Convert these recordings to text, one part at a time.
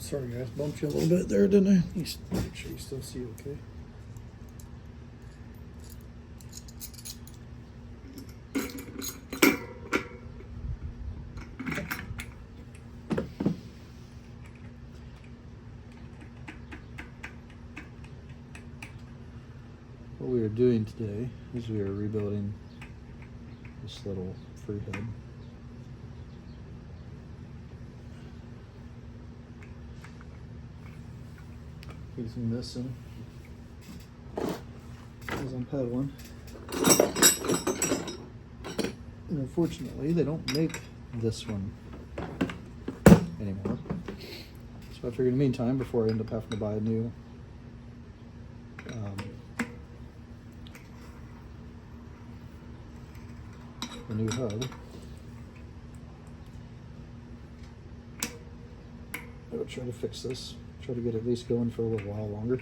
Sorry guys, bumped you a little bit there, didn't I? Make sure you still see okay. What we are doing today is we are rebuilding this little free head. He's missing as I'm pedaling. And unfortunately, they don't make this one anymore. So I figured in the meantime, before I end up having to buy a new hub, I would try to fix this. Try to get it at least going for a little while longer.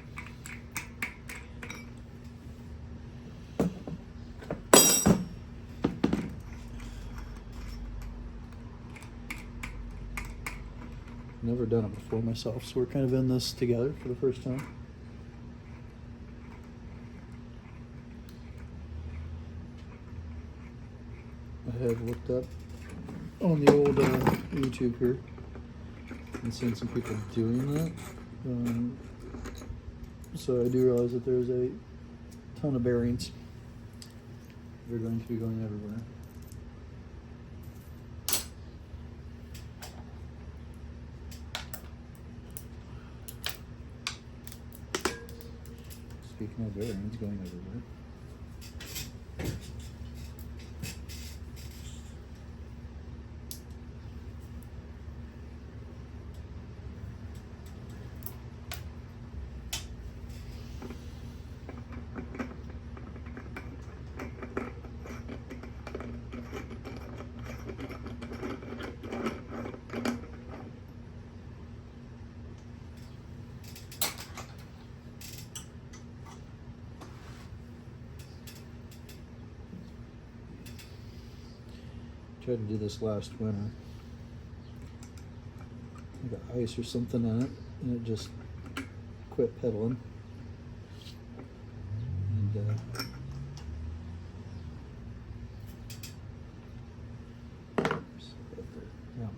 Never done it before myself, so we're kind of in this together for the first time. I have looked up on the old YouTube here and seen some people doing that. So I do realize that there's a ton of bearings. They're going to be going everywhere. Speaking of bearings going everywhere. Tried to do this last winter. I got ice or something in it, and it just quit pedaling. And yeah,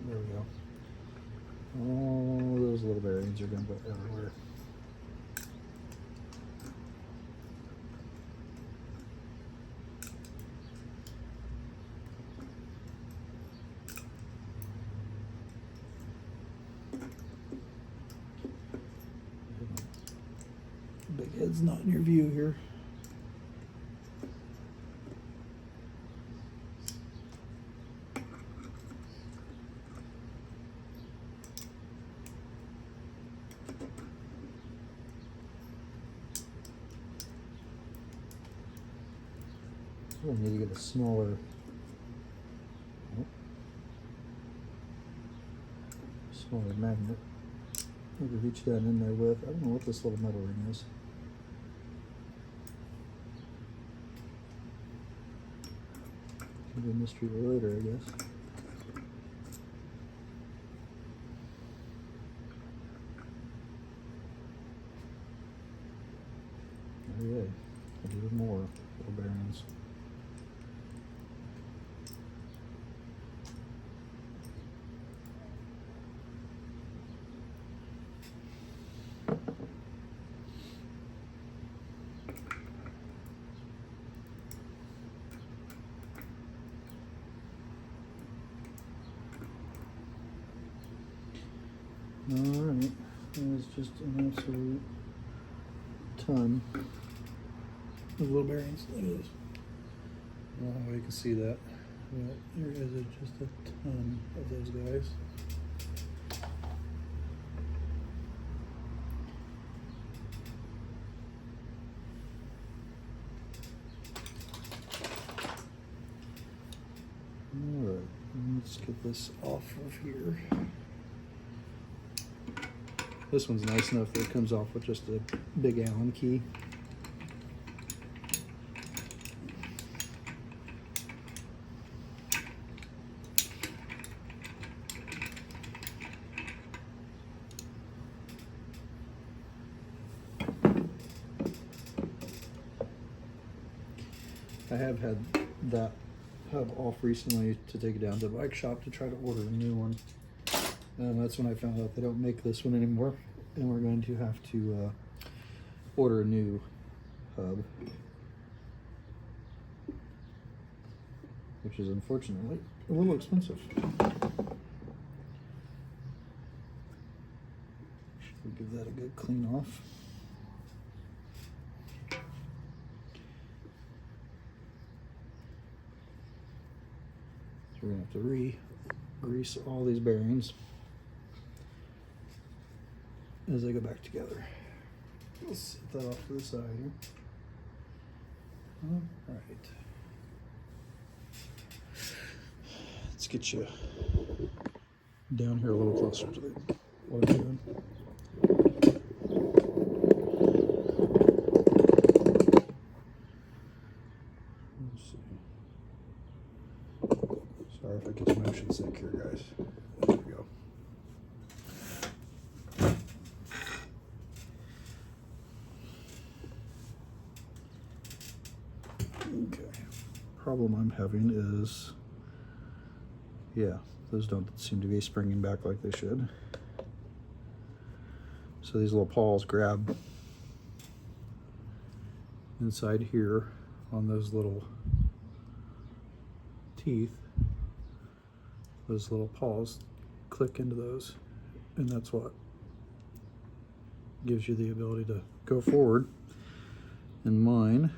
there we go. All those little bearings are going to go everywhere. Big head's not in your view here. We'll need to get a smaller, magnet. Maybe reach down in there with, I don't know what this little metal ring is. Could be a mystery later, I guess. Oh yeah, even more little bearings. Alright, that was just an absolute ton of little bearings. Look at this. I don't know how you can see that, but there is just a ton of those guys. Alright, let's get this off of here. This one's nice enough that it comes off with just a big Allen key. I have had that hub off recently to take it down to the bike shop to try to order a new one. That's when I found out they don't make this one anymore, and we're going to have to order a new hub, which is unfortunately a little expensive. Should give that a good clean off. So we're gonna have to re-grease all these bearings as they go back together. We'll set that off to the side here. All right. Let's get you down here a little closer to what I'm doing. Let's see. Sorry if I get motion sick here, guys. There we go. Okay. Problem I'm having is, yeah, those don't seem to be springing back like they should. So these little pawls grab inside here on those little teeth. Those little paws click into those, and that's what gives you the ability to go forward. And mine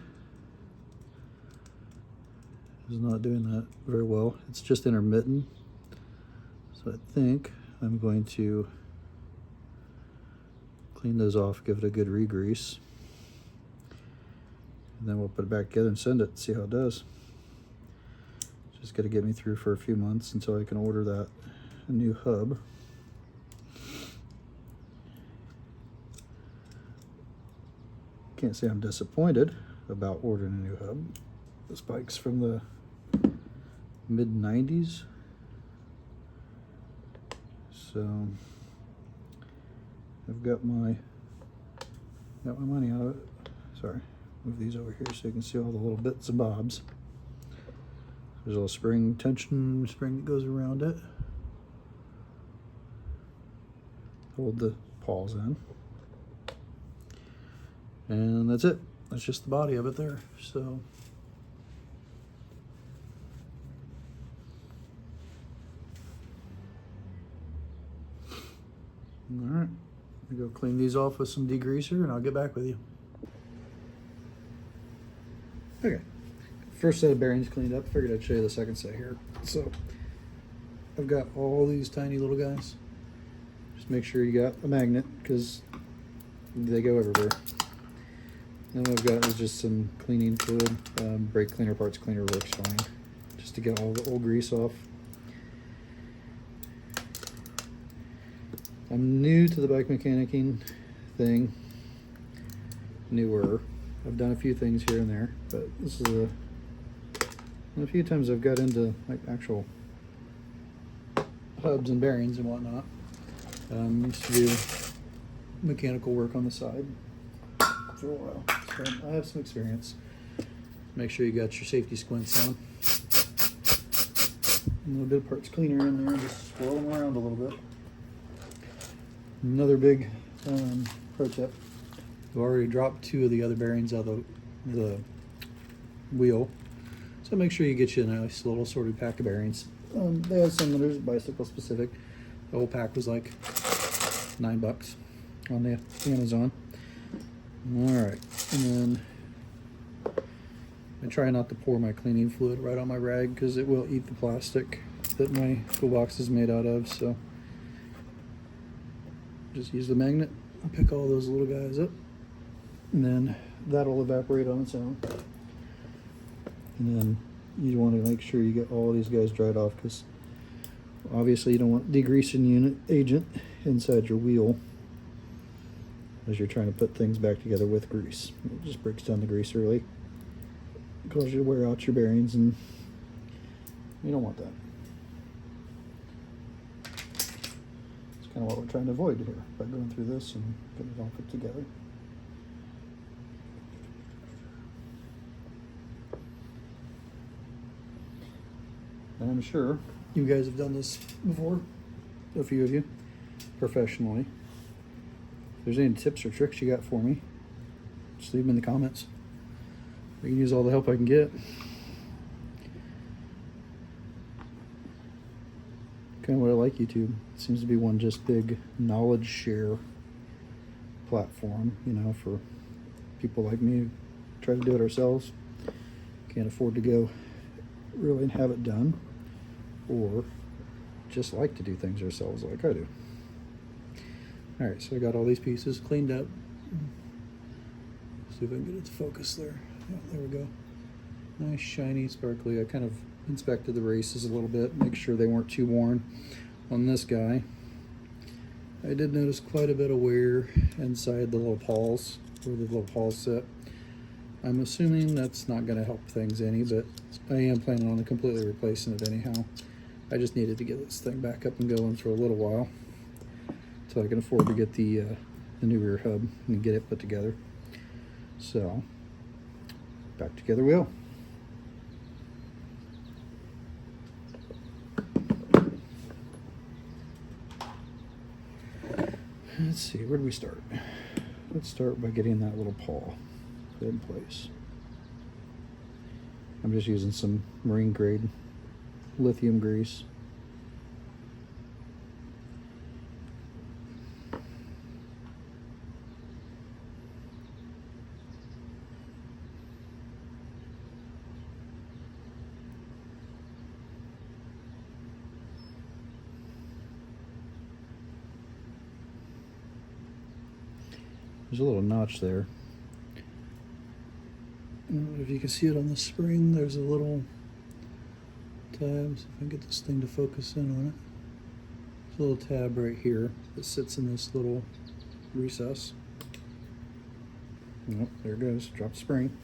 is not doing that very well. It's just intermittent. So I think I'm going to clean those off, give it a good re-grease, and then we'll put it back together and send it, see how it does. Just got to get me through for a few months until I can order that new hub. Can't say I'm disappointed about ordering a new hub. This bike's from the mid-90s, so I've got my money out of it. Sorry, move these over here so you can see all the little bits and bobs. There's a little spring tension spring that goes around it. Hold the paws in. And that's it. That's just the body of it there. So all right, I'm gonna go clean these off with some degreaser and I'll get back with you. Okay, first set of bearings cleaned up. Figured I'd show you the second set here. So I've got all these tiny little guys. Just make sure you got a magnet because they go everywhere. And what I've got is just some cleaning fluid. Brake cleaner, parts cleaner works fine. Just to get all the old grease off. I'm new to the bike mechanicking thing. Newer. I've done a few things here and there, but this is a few times I've got into like actual hubs and bearings and whatnot. Used to do mechanical work on the side for a while, so I have some experience. Make sure you got your safety squints on. A little bit of parts cleaner in there, just swirl them around a little bit. Another big pro tip. I've already dropped 2 of the other bearings out of the wheel, so make sure you get you a nice little sorted pack of bearings. They have some that are bicycle specific. The whole pack was like $9 on the Amazon. All right, and then I try not to pour my cleaning fluid right on my rag because it will eat the plastic that my toolbox is made out of. So just use the magnet and pick all those little guys up, and then that'll evaporate on its own. And then you want to make sure you get all of these guys dried off because obviously you don't want degreasing unit agent inside your wheel as you're trying to put things back together with grease. It just breaks down the grease early, causes you to wear out your bearings, and you don't want that. It's kind of what we're trying to avoid here by going through this and getting it all put together. And I'm sure you guys have done this before, a few of you, professionally. If there's any tips or tricks you got for me, just leave them in the comments. I can use all the help I can get. Kind of what I like YouTube. It seems to be one just big knowledge share platform, you know, for people like me who try to do it ourselves. Can't afford to go really and have it done, or just like to do things ourselves like I do. All right, so I got all these pieces cleaned up. See if I can get it to focus there. Yeah, there we go. Nice, shiny, sparkly. I kind of inspected the races a little bit, make sure they weren't too worn on this guy. I did notice quite a bit of wear inside the little pawls, where the little pawls sit. I'm assuming that's not going to help things any, but I am planning on completely replacing it anyhow. I just needed to get this thing back up and going for a little while until I can afford to get the new rear hub and get it put together. So, back together we go. Let's see, where do we start? Let's start by getting that little pawl put in place. I'm just using some marine grade lithium grease. There's a little notch there. I don't know if you can see it on the spring. There's a little tab. So if I can get this thing to focus in on it. There's a little tab right here that sits in this little recess. Oh, there it goes. Drop the spring.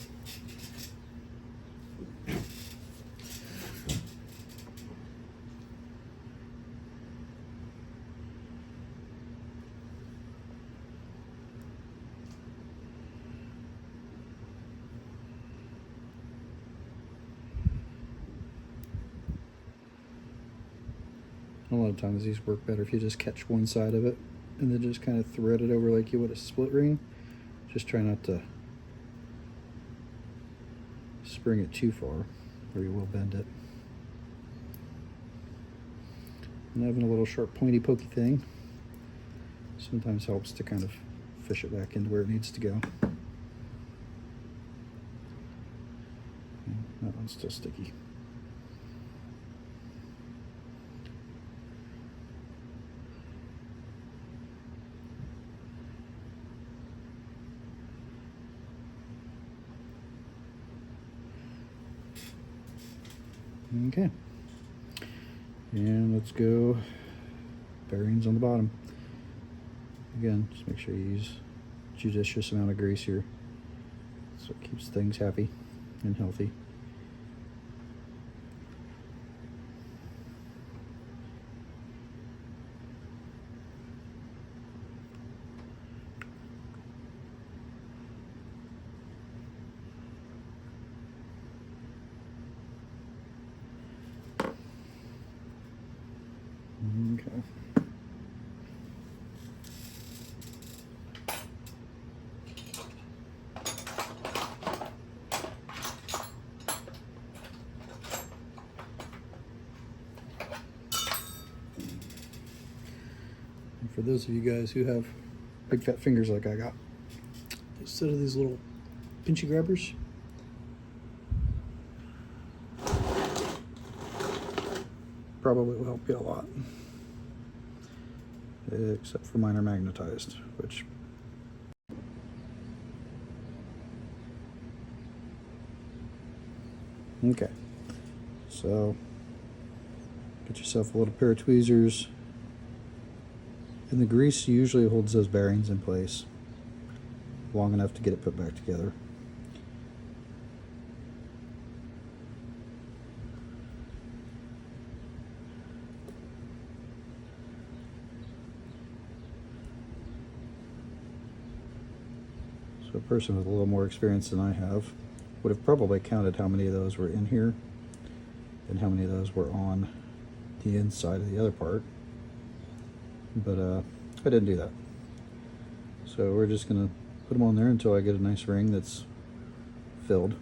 A lot of times these work better if you just catch one side of it and then just kind of thread it over like you would a split ring. Just try not to spring it too far or you will bend it. And having a little sharp pointy pokey thing sometimes helps to kind of fish it back into where it needs to go. That one's still sticky. Okay, and let's go bearings on the bottom. Again, just make sure you use judicious amount of grease here so it keeps things happy and healthy. Okay. And for those of you guys who have big fat fingers like I got, instead of these little pinchy grabbers, probably will help you a lot. Except for mine are magnetized, which okay. So get yourself a little pair of tweezers, and the grease usually holds those bearings in place long enough to get it put back together. So a person with a little more experience than I have would have probably counted how many of those were in here and how many of those were on the inside of the other part. But I didn't do that. So we're just gonna put them on there until I get a nice ring that's filled.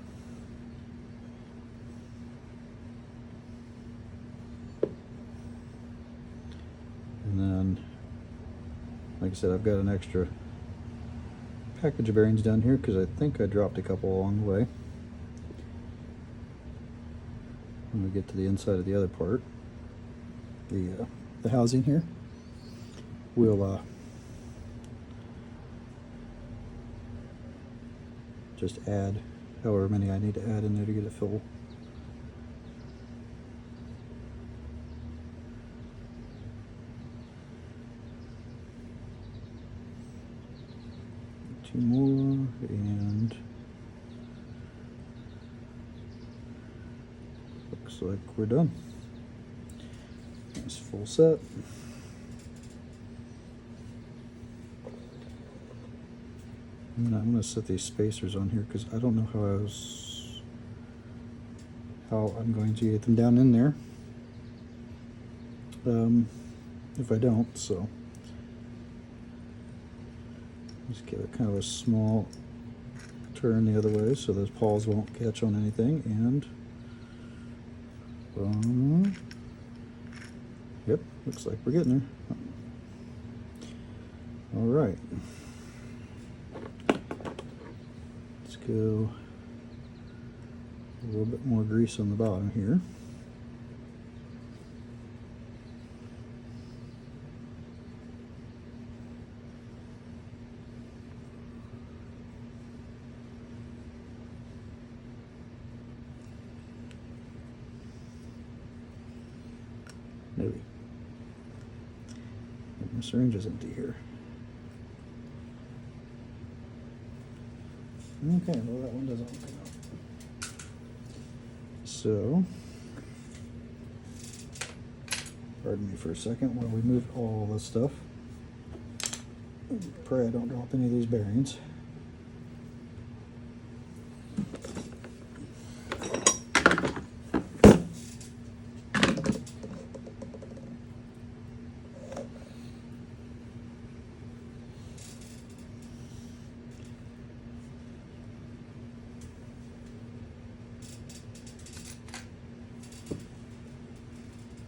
And then, like I said, I've got an extra package of bearings down here because I think I dropped a couple along the way. When we get to the inside of the other part, the housing here, we'll just add however many I need to add in there to get it full. Two more, and looks like we're done. Nice full set. And I'm going to set these spacers on here because I don't know how I'm going to get them down in there if I don't. So just give it kind of a small turn the other way so those pawls won't catch on anything. And yep, looks like we're getting there. All right. Let's go a little bit more grease on the bottom here. Maybe. My syringe is empty here. Okay, well that one doesn't open up. So, pardon me for a second while we move all this stuff. Pray I don't drop any of these bearings.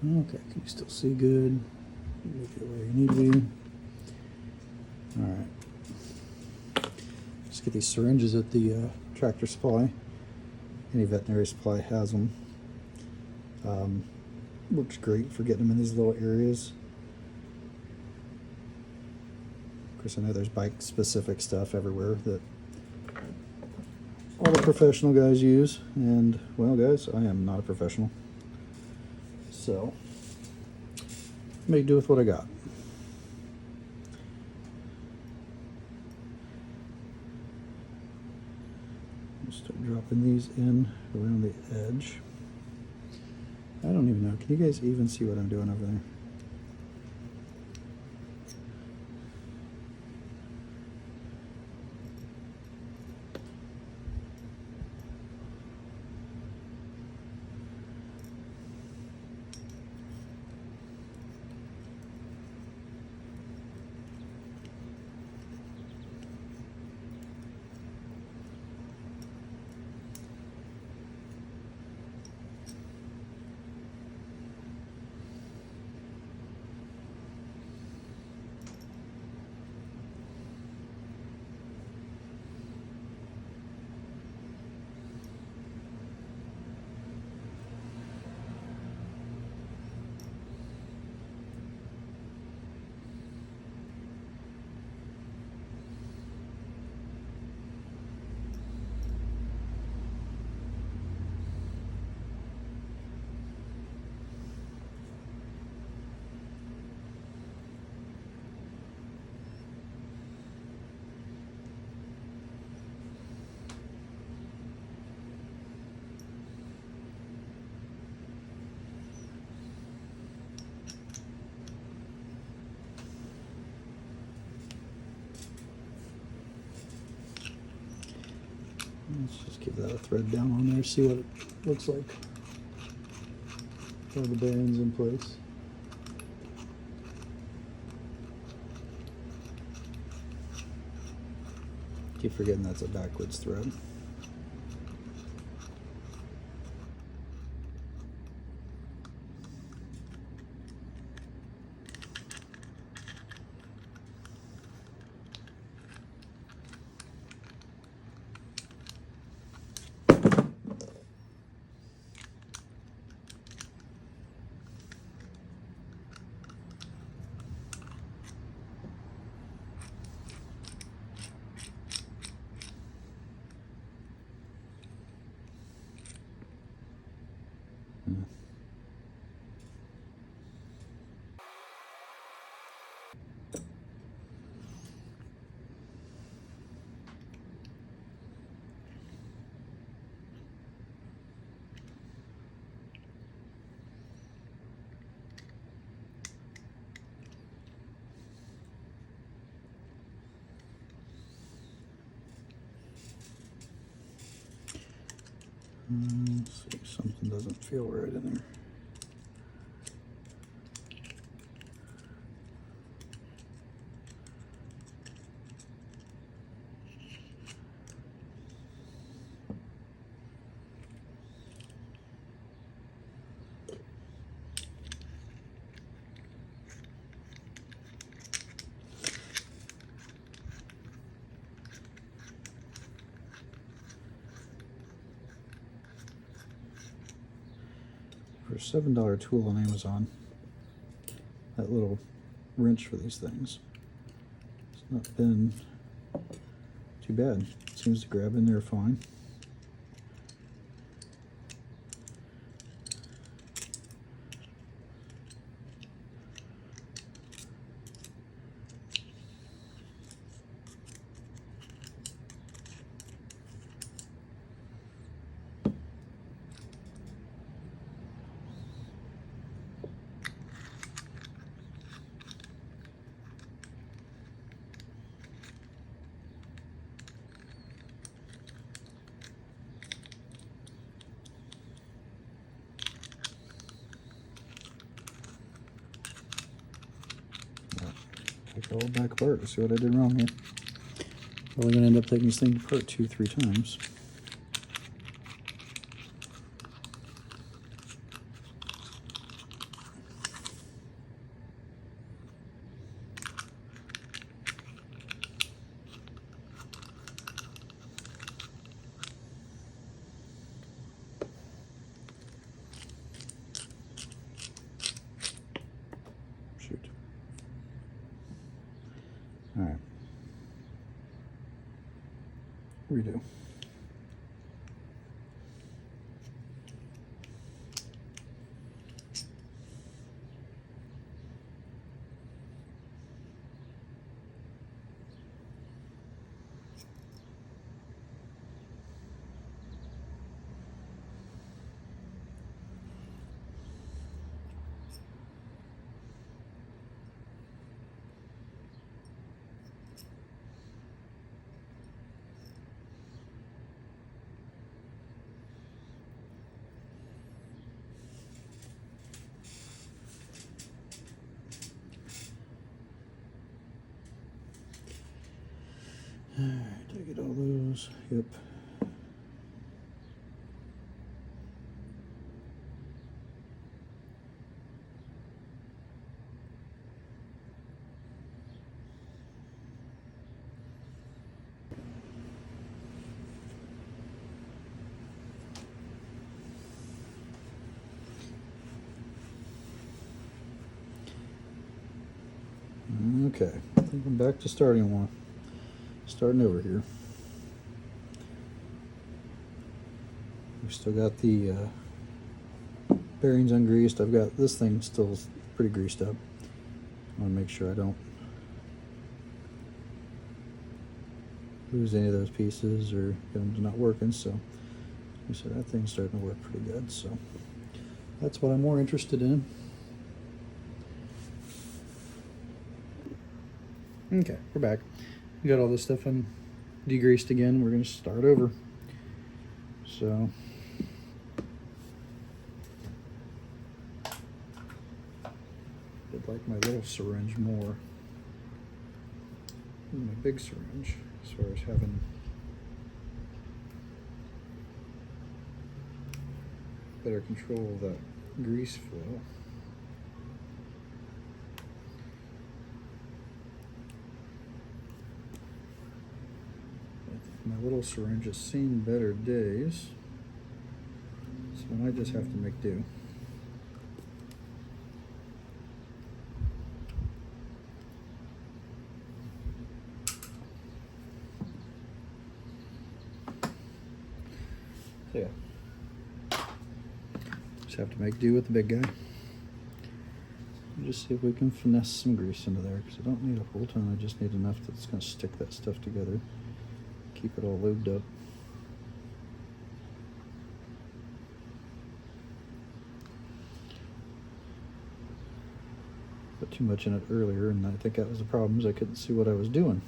Okay, can you still see good? Make it where you need to be. Alright. Just get these syringes at the Tractor Supply. Any veterinary supply has them. Works great for getting them in these little areas. Of course, I know there's bike specific stuff everywhere that all the professional guys use. And, well, guys, I am not a professional. So, make do with what I got. Start dropping these in around the edge. I don't even know. Can you guys even see what I'm doing over there? Let's just give that a thread down on there, see what it looks like. all the bearings in place. Keep forgetting that's a backwards thread. Let's see, something doesn't feel right in there. For a $7 tool on Amazon, that little wrench for these things, it's not been too bad. It seems to grab in there fine. Take it all back apart to see what I did wrong here. Probably gonna end up taking this thing apart 2-3 times. Shoot. All right. Redo. All right, did I get all those? Yep. Okay, I think I'm back to starting one. Starting over here. We've still got the bearings ungreased. I've got this thing still pretty greased up. I want to make sure I don't lose any of those pieces or get them to not working. So, like I said, that thing's starting to work pretty good. So that's what I'm more interested in. Okay, we're back. We got all this stuff degreased again. We're going to start over. So like my little syringe more than my big syringe as far as having better control of that grease flow. My little syringe has seen better days, so I might just have to make do. So yeah, just have to make do with the big guy. Just see if we can finesse some grease into there, because I don't need a whole ton. I just need enough that's going to stick that stuff together, keep it all lubed up. Put too much in it earlier, and I think that was the problem, is I couldn't see what I was doing.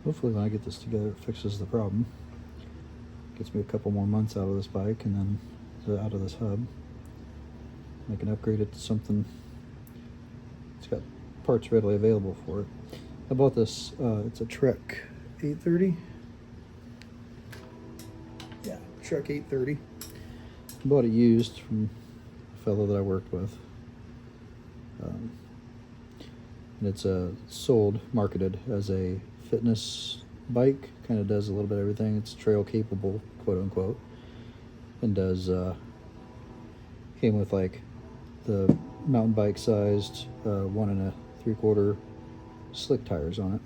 Hopefully when I get this together, it fixes the problem. Gets me a couple more months out of this bike, and then out of this hub. I can upgrade it to something. It's got parts readily available for it. I bought this, it's a Trek 830. Yeah, Trek 830. I bought it used from a fellow that I worked with. And it's marketed as a fitness bike, kind of does a little bit of everything. It's trail capable, quote unquote, and does came with like the mountain bike sized 1 3/4 slick tires on it.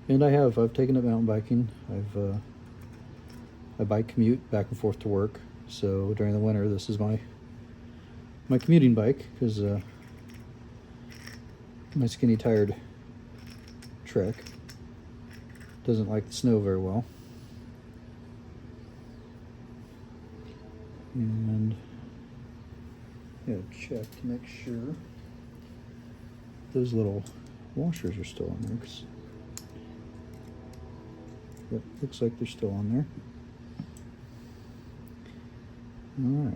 And I've taken it mountain biking. I bike commute back and forth to work, so during the winter this is my commuting bike, because my skinny tired Trek doesn't like the snow very well. And yeah, check to make sure those little washers are still on there. Yep, looks like they're still on there. All right.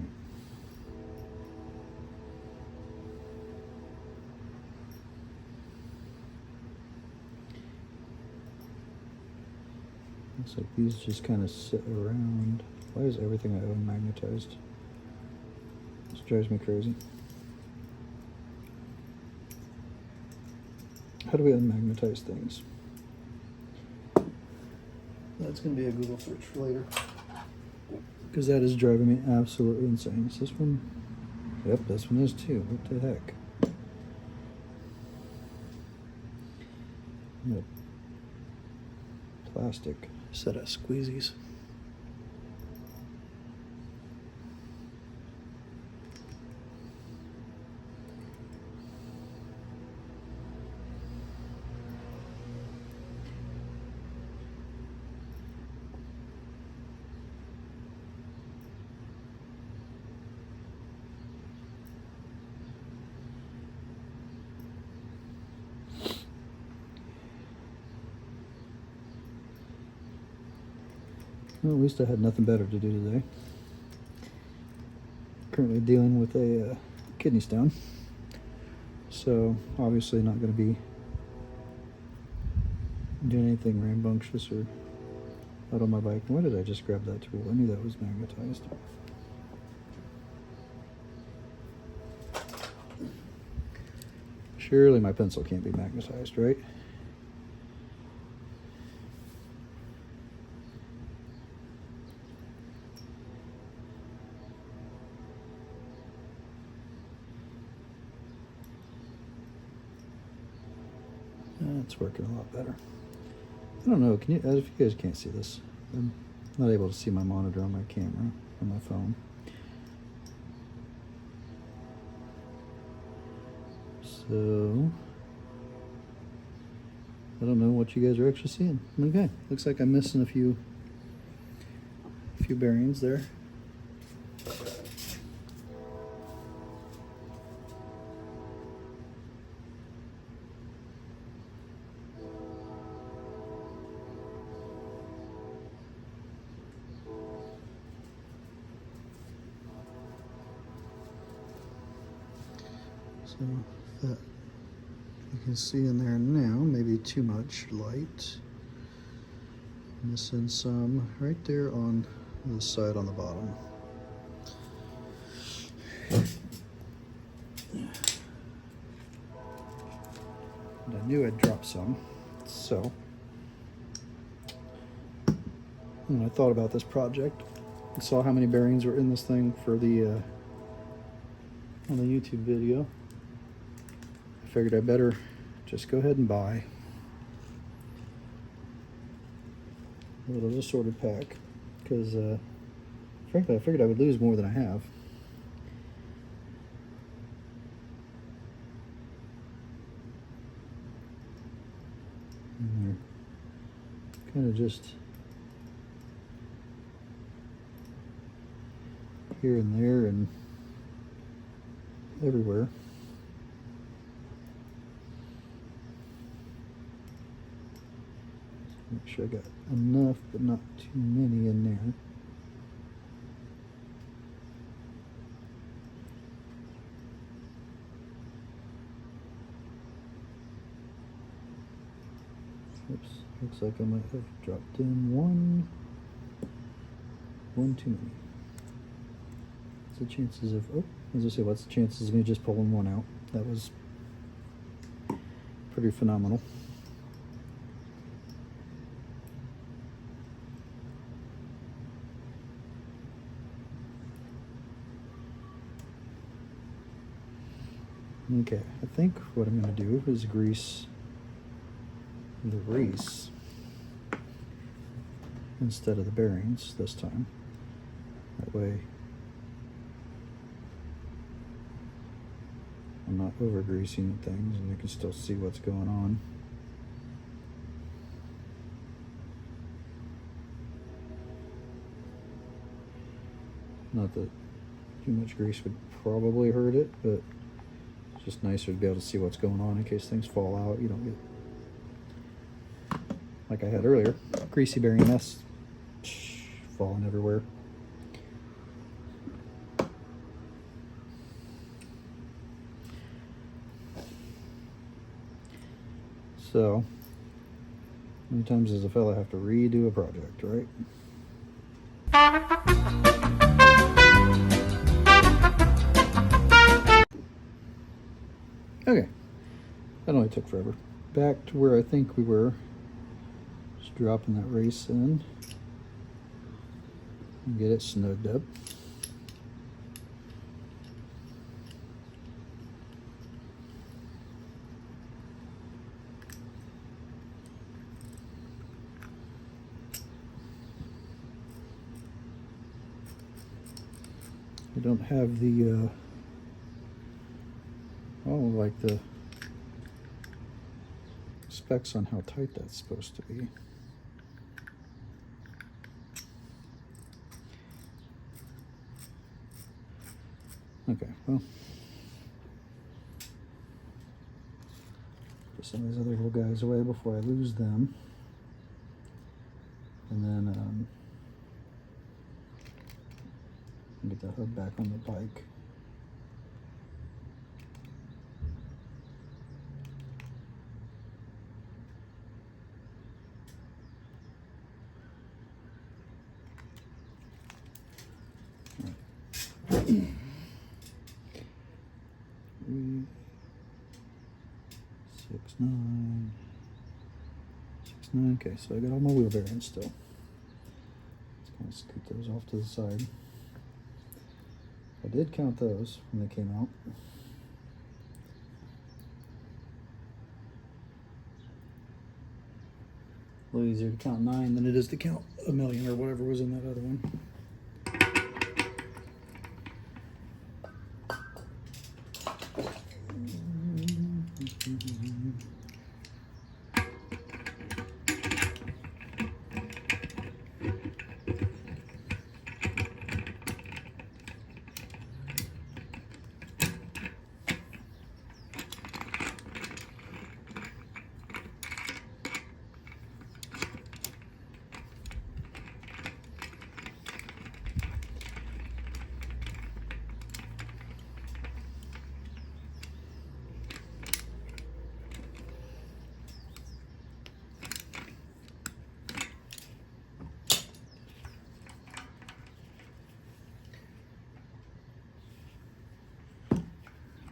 Looks like these just kind of sit around. Why is everything I own magnetized? This drives me crazy. How do we unmagnetize things? That's going to be a Google search for later, because that is driving me absolutely insane. Is this one? Yep, this one is too. What the heck? Yep. Plastic set of squeezies. Well, at least I had nothing better to do today. Currently dealing with a kidney stone, so obviously not going to be doing anything rambunctious or out on my bike. Why did I just grab that tool? I knew that was magnetized. Surely my pencil can't be magnetized, right? it's working a lot better. I don't know, can you, if you guys can't see this, I'm not able to see my monitor on my camera, on my phone. So, I don't know what you guys are actually seeing. Okay, looks like I'm missing a few bearings there. So that you can see in there now, maybe too much light. Missing some right there on the side on the bottom. And I knew I'd drop some, so when I thought about this project, I saw how many bearings were in this thing for the on the YouTube video. I figured I better just go ahead and buy a little assorted pack, because frankly I figured I would lose more than I have. And they're kind of just here and there and everywhere. Make sure I got enough, but not too many in there. Oops, looks like I might have dropped in one too many. What's the chances of, oh, as I say, what's the chances of me just pulling one out? That was pretty phenomenal. Okay, I think what I'm going to do is grease the race instead of the bearings this time. That way I'm not over greasing things and you can still see what's going on. Not that too much grease would probably hurt it, but it's just nicer to be able to see what's going on in case things fall out. You don't get, like I had earlier, greasy bearing mess falling everywhere. So, how many times does a fella have to redo a project, right? Okay, that only took forever. Back to where I think we were. Just dropping that race in and get it snugged up. I don't have the like the specs on how tight that's supposed to be. Okay, well, put some of these other little guys away before I lose them, and then get the hood back on the bike. Right. 3, 6, 9, 6, 9. Okay, so I got all my wheel bearings still. Let's kind of scoot those off to the side. I did count those when they came out. A little easier to count 9 than it is to count a million or whatever was in that other one.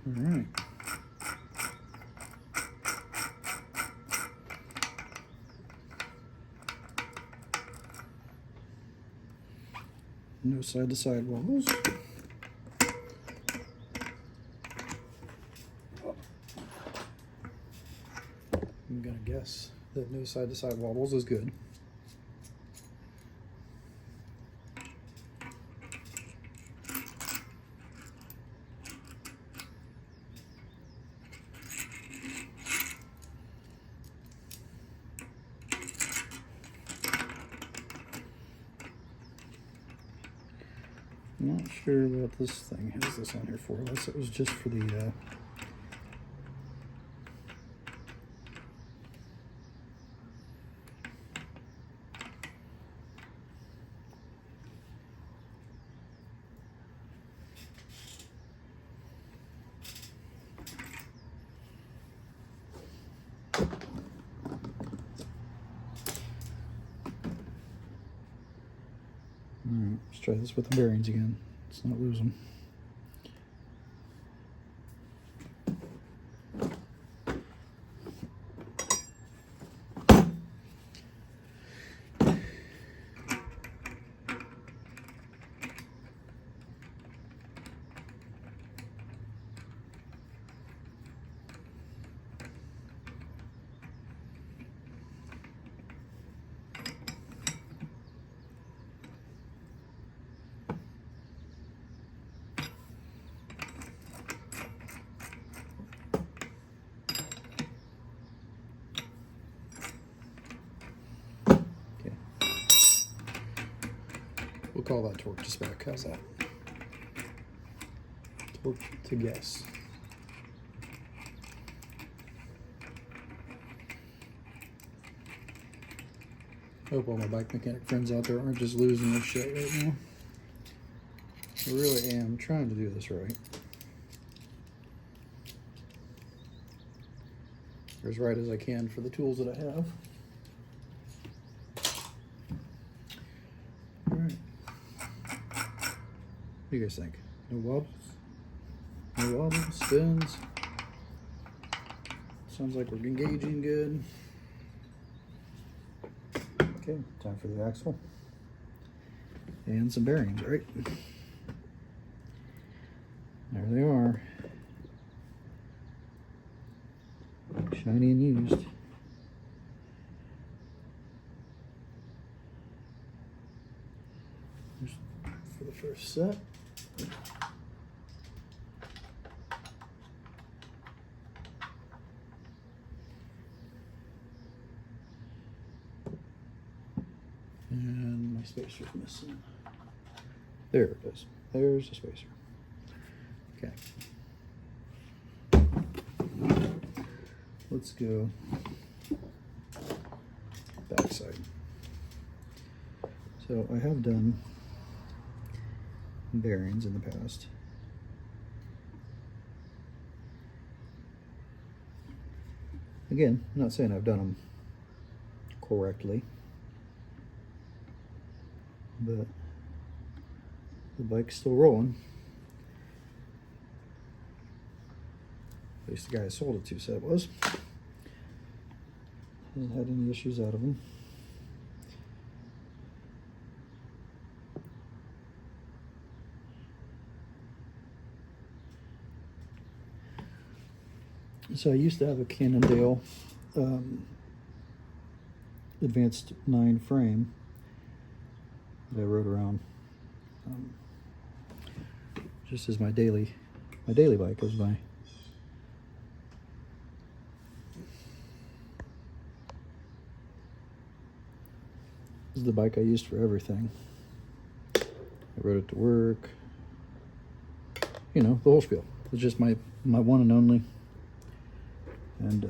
All right. No side-to-side wobbles. I'm gonna guess that no side-to-side wobbles is good. I'm not sure what this thing has this on here for, unless it was just for the Alright, let's try this with the bearings again. Let's not lose them. We'll call that torque to spec. How's that? Torque to guess. I hope all my bike mechanic friends out there aren't just losing their shit right now. I really am trying to do this right. Or as right as I can for the tools that I have. Alright. What do you guys think? No wobbles? No wobbles? Spins? Sounds like we're engaging good. Okay, time for the axle. And some bearings, right? There they are. Shiny and used. Here's for the first set. And my spacer's missing. There it is. There's the spacer. Okay. Let's go backside. So I have done bearings in the past. Again, I'm not saying I've done them correctly, but the bike's still rolling. At least the guy I sold it to said it was. Hasn't had any issues out of them. So I used to have a Cannondale Advanced 9 frame that I rode around just as my daily bike. Was my this is the bike I used for everything. I rode it to work, you know, the whole spiel. It's just my one and only. And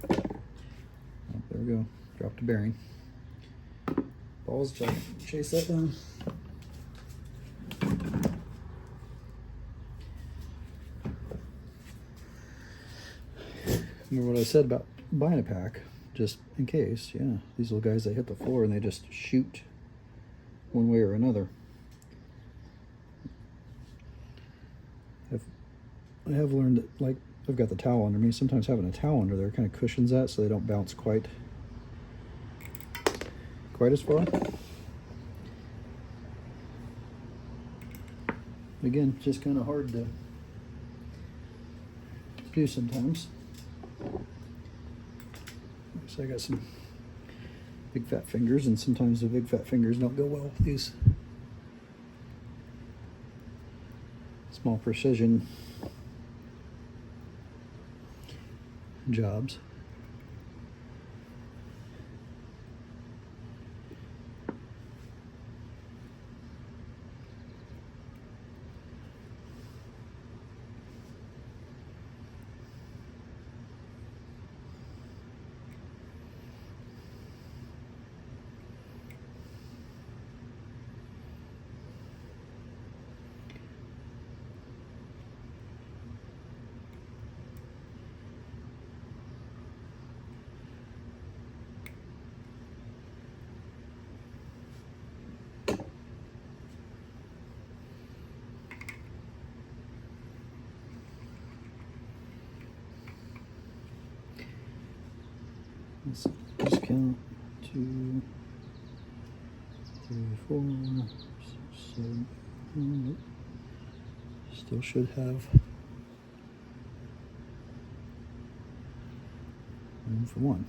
oh, there we go. Dropped a bearing. Balls, chase that down. Remember what I said about buying a pack, just in case. Yeah, these little guys, they hit the floor and they just shoot one way or another. I have learned that, like, I've got the towel under me. Sometimes having a towel under there kind of cushions that so they don't bounce quite as far. Again, just kind of hard to do sometimes. So I got some big fat fingers, and sometimes the big fat fingers don't go well with these small precision jobs. Let's just count 2, 3, 4, 6, 7, 8. Still should have room for one.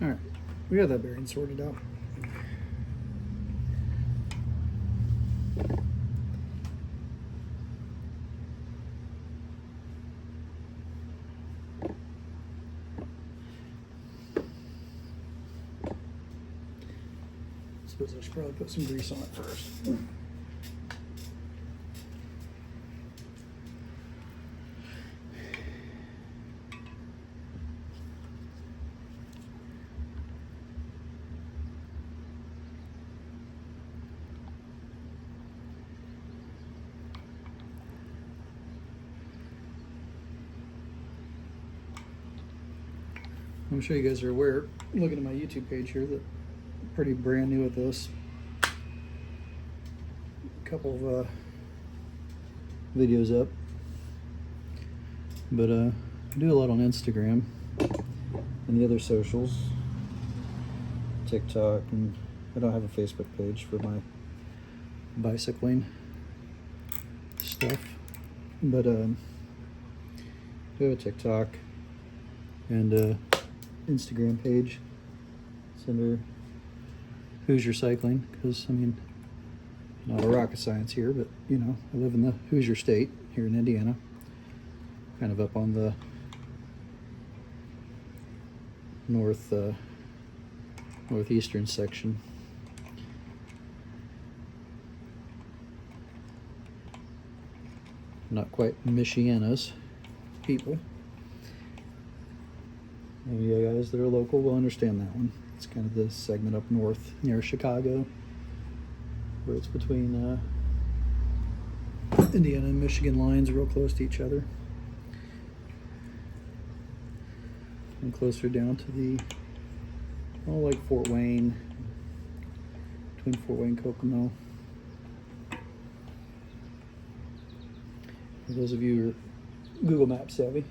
All right, we got that bearing sorted out. suppose I should probably put some grease on it first. I'm sure you guys are aware, looking at my YouTube page here, that I'm pretty brand new at this. A couple of videos up, but I do a lot on Instagram and the other socials, TikTok, and I don't have a Facebook page for my bicycling stuff, but I do have a TikTok and Instagram page. It's under Hoosier Cycling, because I mean, not a rocket science here, but you know, I live in the Hoosier State here in Indiana, kind of up on the northeastern section. Not quite Michiana's people. And you guys that are local will understand that one. It's kind of the segment up north near Chicago, where it's between Indiana and Michigan lines, real close to each other, and closer down to the like Fort Wayne, between Fort Wayne and Kokomo. For those of you who are Google Maps savvy,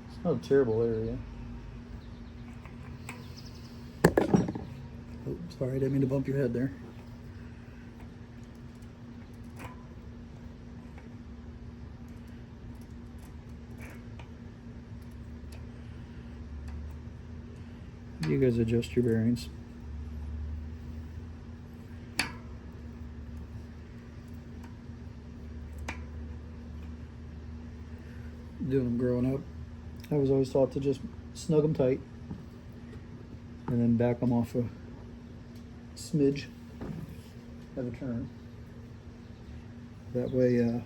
it's not a terrible area. Oh, sorry, I didn't mean to bump your head there. You guys adjust your bearings. Doing them growing up, I was always taught to just snug them tight and then back them off a smidge of a turn. That way,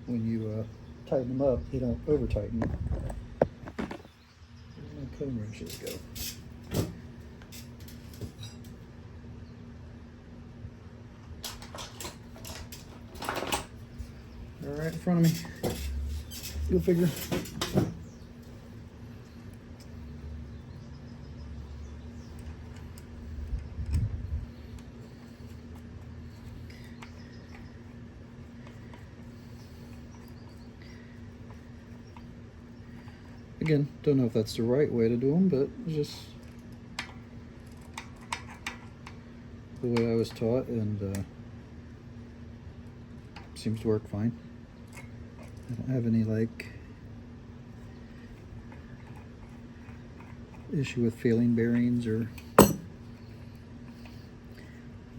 when you tighten them up, they don't over tighten. Where my comb wrenches go? All right in front of me. Go figure. Again, don't know if that's the right way to do them, but it's just the way I was taught, and seems to work fine. I don't have any like issue with failing bearings, or I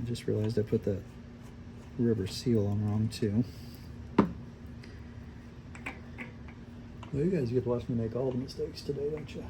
just realized I put that rubber seal on wrong too. Well, you guys get to watch me make all the mistakes today, don't you?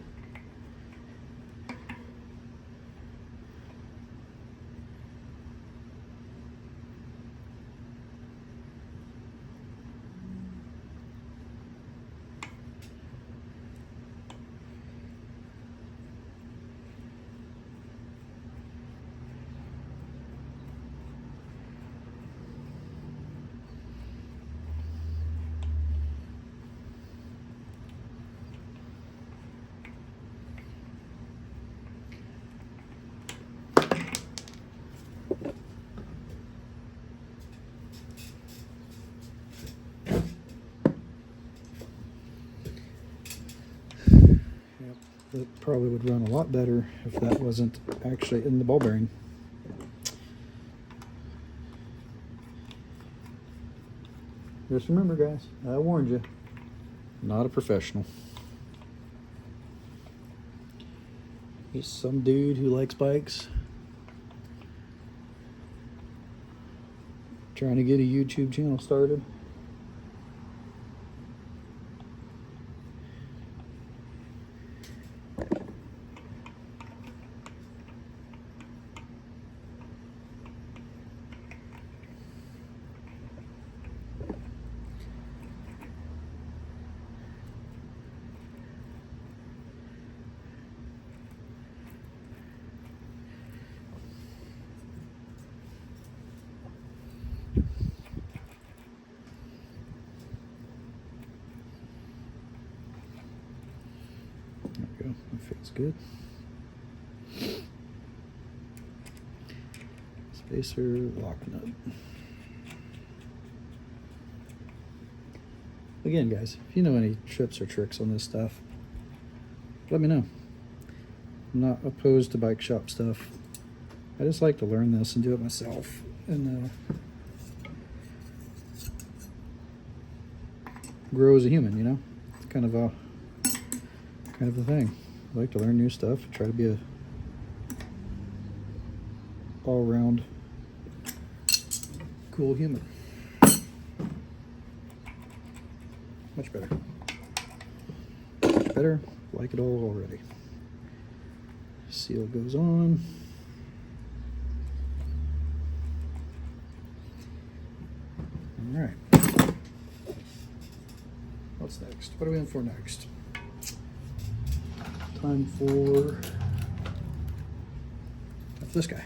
It probably would run a lot better if that wasn't actually in the ball bearing. Just remember, guys, I warned you, not a professional. He's some dude who likes bikes, trying to get a YouTube channel started. There we go. That feels good. Spacer lock nut. Again, guys, if you know any tips or tricks on this stuff, let me know. I'm not opposed to bike shop stuff. I just like to learn this and do it myself, and grow as a human. You know, it's kind of a thing. I like to learn new stuff. Try to be a all-around cool human. Much better. Much better. Like it all already. Seal goes on. All right. What's next? What are we in for next? Time for this guy.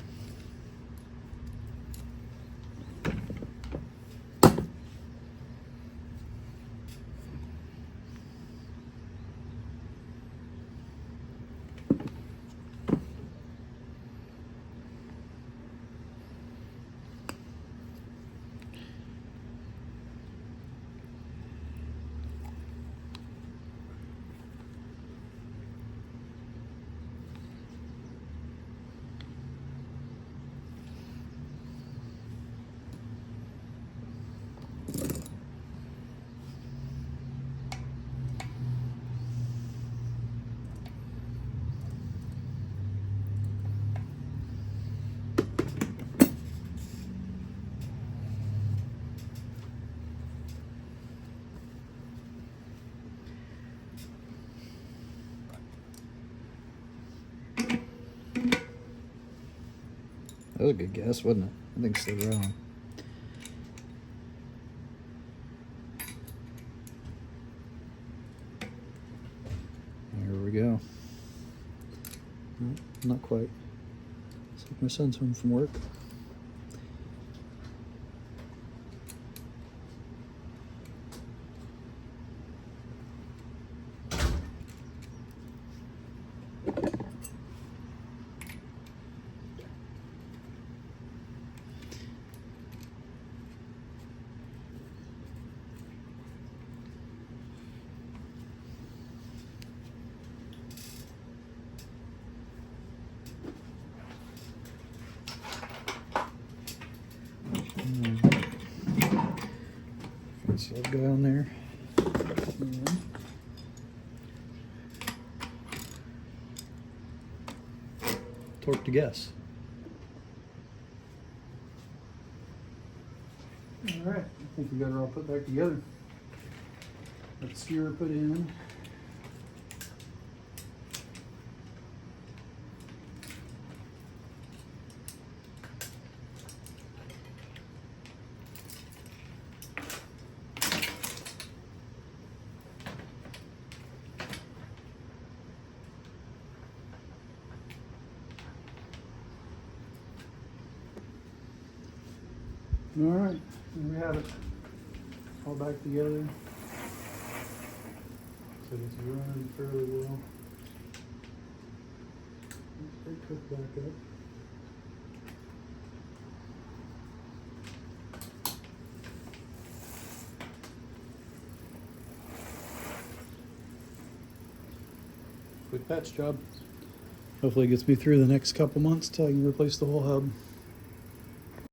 That was a good guess, wasn't it? I think so wrong. There we go. No, not quite. It's like my son's home from work. Fancy little guy on there. Torque to guess. All right, I think we got her all put back together. Let's see her put in. All right, there we have it. All back together. So it's running fairly well. Let's stay cooked back up. Quick patch job. Hopefully it gets me through the next couple months till I can replace the whole hub.